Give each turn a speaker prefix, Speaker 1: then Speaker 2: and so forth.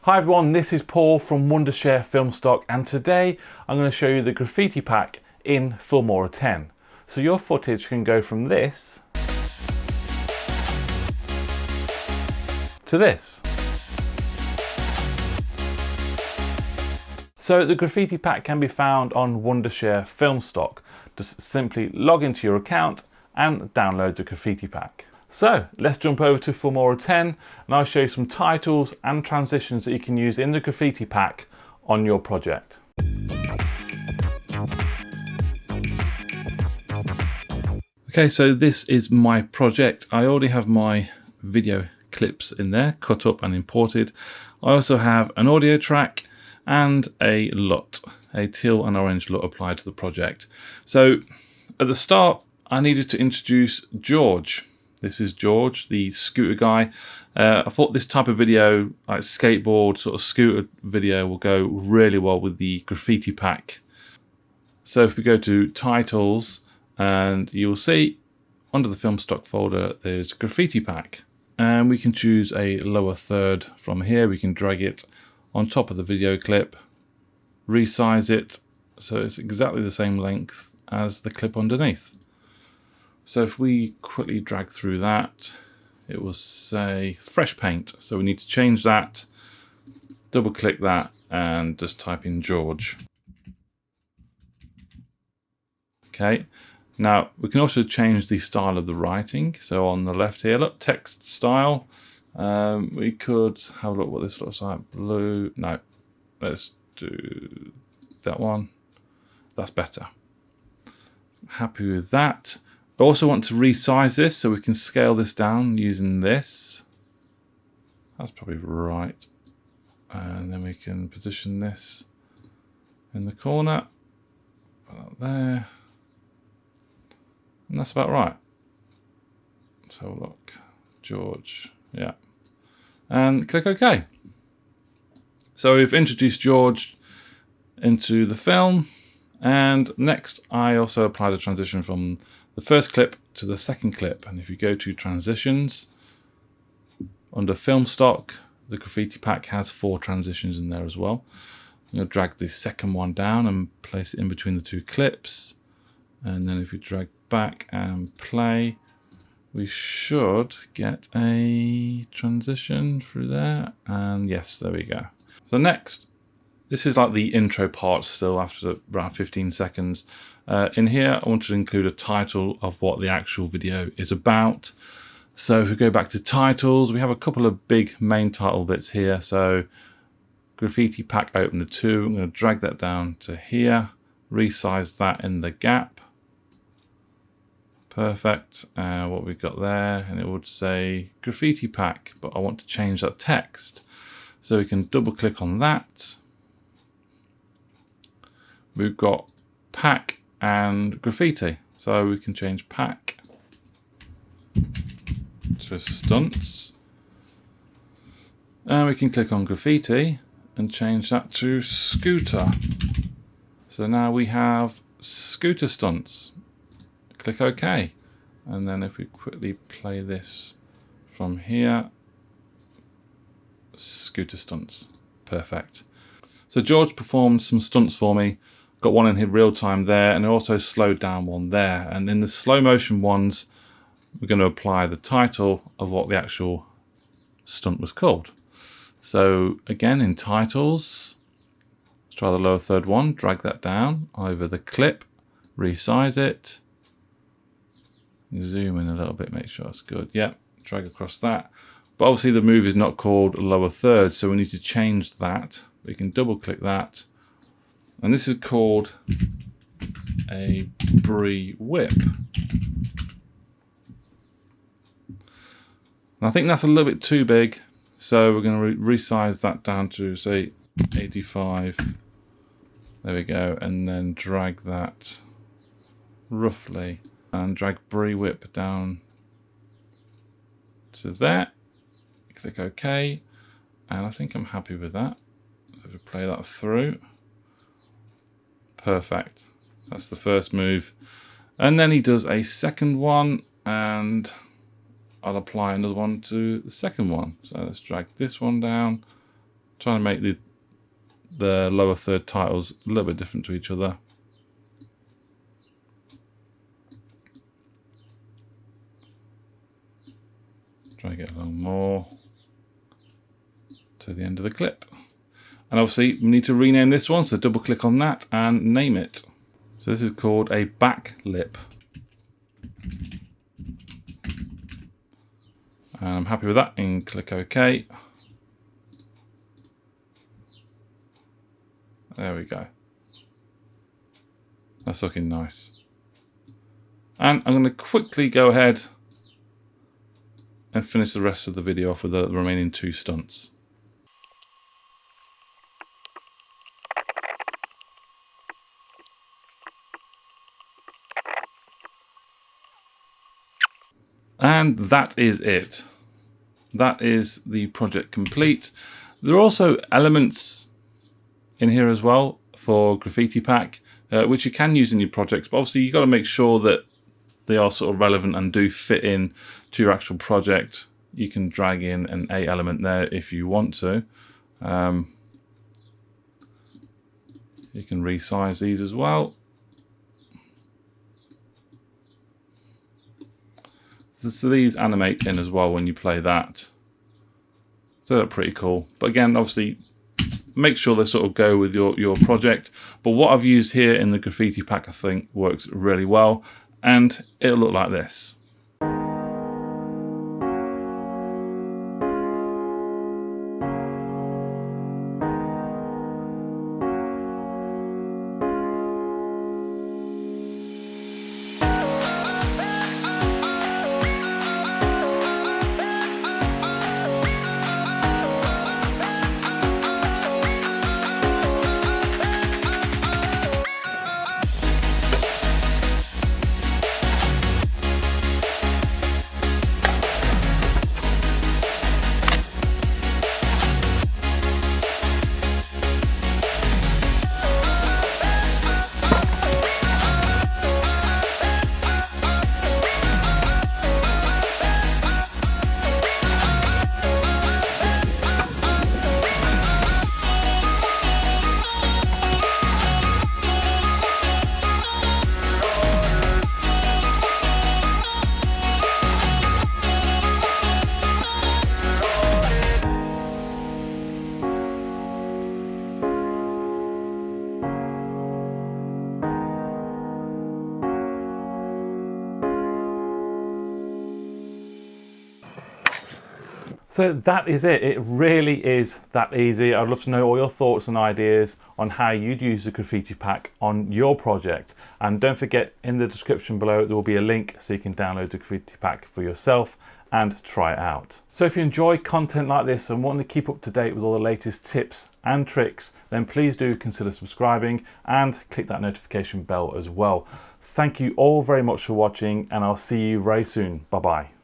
Speaker 1: Hi everyone, this is Paul from Wondershare Filmstock, and today I'm going to show you the graffiti pack in Filmora 10. So your footage can go from this to this. So the graffiti pack can be found on Wondershare Filmstock. Just simply log into your account and download the graffiti pack. So let's jump over to Filmora 10 and I'll show you some titles and transitions that you can use in the graffiti pack on your project. Okay, so this is my project. I already have my video clips in there, cut up and imported. I also have an audio track and a LUT, a teal and orange LUT applied to the project. So at the start, I needed to introduce George. This is George, the scooter guy. I thought this type of video, like skateboard sort of scooter video, will go really well with the graffiti pack. So if we go to titles, and you'll see under the Filmstock folder, there's graffiti pack. And we can choose a lower third from here. We can drag it on top of the video clip, resize it so it's exactly the same length as the clip underneath. So if we quickly drag through that, it will say fresh paint. So we need to change that, double click that and just type in George. Okay, now we can also change the style of the writing. So on the left here, look, text style. We could have a look what this looks like. Blue, no, let's do that one. That's better. Happy with that. I also want to resize this so we can scale this down using this. That's probably right. And then we can position this in the corner. Put that there. And that's about right. So look, George, yeah. And click OK. So we've introduced George into the film. And next, I also applied a transition from the first clip to the second clip. And if you go to transitions, under Filmstock, the graffiti pack has 4 transitions in there as well. I'm going to drag the second one down and place it in between the 2 clips. And then if we drag back and play, we should get a transition through there. And yes, there we go. So next, this is like the intro part still after around 15 seconds. In here, I want to include a title of what the actual video is about. So if we go back to titles, we have a couple of big main title bits here. So graffiti pack opener 2, I'm going to drag that down to here, resize that in the gap. Perfect. What we've got there, and it would say graffiti pack, but I want to change that text. So we can double click on that. We've got pack and graffiti. So we can change pack to stunts. And we can click on graffiti and change that to scooter. So now we have scooter stunts. Click OK. And then if we quickly play this from here, scooter stunts. Perfect. So George performed some stunts for me. Got one in here real time there, and also slowed down one there. And in the slow motion ones, we're going to apply the title of what the actual stunt was called. So again, in titles, let's try the lower third one, drag that down over the clip, resize it, zoom in a little bit, make sure it's good. Yeah, drag across that. But obviously the move is not called lower third, so we need to change that. We can double click that. And this is called a Bri-whip. And I think that's a little bit too big, so we're going to resize that down to, say, 85. There we go, and then drag that roughly, and drag Bri-whip down to there. Click OK, and I think I'm happy with that. So if we play that through. Perfect. That's the first move. And then he does a second one, and I'll apply another one to the second one. So let's drag this one down, Trying to make the lower third titles a little bit different to each other. Try to get a little more to the end of the clip. And obviously we need to rename this one, so double click on that and name it. So this is called a back lip. And I'm happy with that and click OK. There we go. That's looking nice. And I'm going to quickly go ahead and finish the rest of the video off with the remaining 2 stunts. And that is it. That is the project complete. There are also elements in here as well for Graffiti Pack, which you can use in your projects, but obviously you've got to make sure that they are sort of relevant and do fit in to your actual project. You can drag in an A element there if you want to. You can resize these as well. So these animate in as well when you play that. So they're pretty cool. But again, obviously, make sure they sort of go with your project. But what I've used here in the Graffiti Pack, I think, works really well. And it'll look like this. So that is it. It really is that easy. I'd love to know all your thoughts and ideas on how you'd use the Graffiti Pack on your project. And don't forget, in the description below, there will be a link so you can download the Graffiti Pack for yourself and try it out. So if you enjoy content like this and want to keep up to date with all the latest tips and tricks, then please do consider subscribing and click that notification bell as well. Thank you all very much for watching, and I'll see you very soon. Bye-bye.